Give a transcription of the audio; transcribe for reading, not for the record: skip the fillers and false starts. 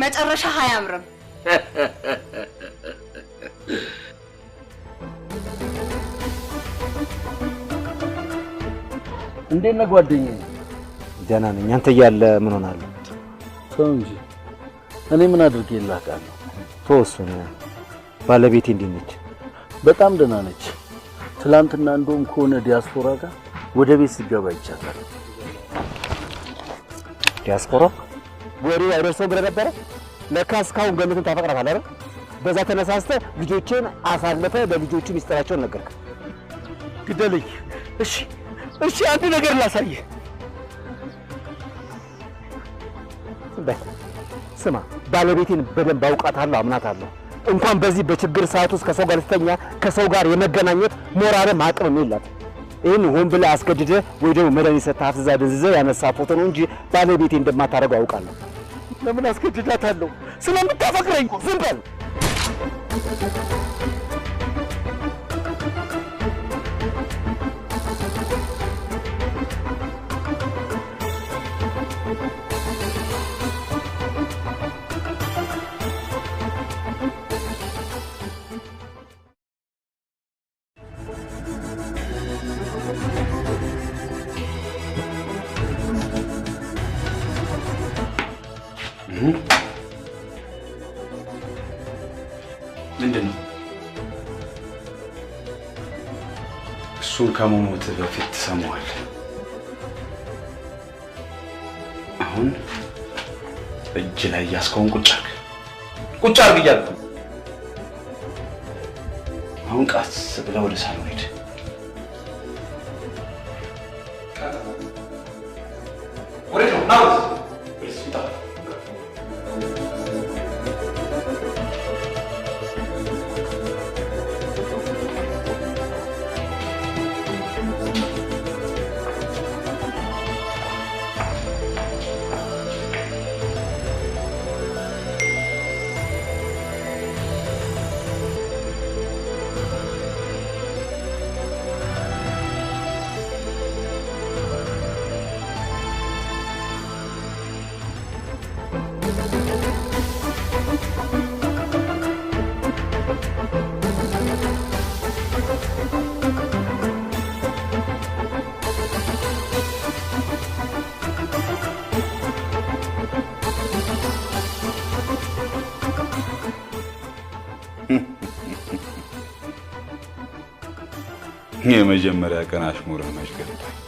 መጨረሻ አያምርም። እንዴት ነህ ጓደኛዬ? ደህና ነኝ። አንተ እያለ ምን ሆናለሁ? ተው እንጂ እኔ ምን አድርጌልህ አውቃለሁ? ተወሰነ። ባለቤቴ እንዴት ነች? በጣም ደህና ነች። ትላንትና እንደውም ከሆነ ዲያስፖራ ጋር ወደ ቤት ሲገባ ይቻላል። ዲያስፖራ ወሬው አይደርሰው ብለህ ነበረ? ለካ እስካሁን ገነትን ታፈቅራታለህ አይደል? በዛ ተነሳስተህ ልጆችን አሳልፈህ ለልጆቹ ሚስጥራቸውን ነገርክ። ግደልኝ። እሺ አንድ ነገር ላሳየህ። ስማ፣ ባለቤቴን በደንብ አውቃታለሁ፣ አምናታለሁ። እንኳን በዚህ በችግር ሰዓት ውስጥ ከሰው ጋር ልተኛ ከሰው ጋር የመገናኘት ሞራልም አቅምም የላትም። ይህን ሆን ብለህ አስገድደህ ወይ ደግሞ መድኃኒት ሰጥተህ አፍዝዛ ደንዝዘህ ያነሳ ፎቶ ነው እንጂ ባለቤቴ እንደማታደርገው አውቃለሁ። ለምን አስገድዳታለሁ? ስለምታፈቅረኝ። ዝም በል። ምንድነው? እሱን ከመሞት በፊት ትሰማዋለህ። አሁን እጅ ላይ ያስከውን ቁጭ አድርግ እያልኩ አሁን ቀስ ብለህ ወደ ሳሎን ሂድ። ወዴት ነው? ና የመጀመሪያ ቀን አሽሙርህ መች ገባኝ።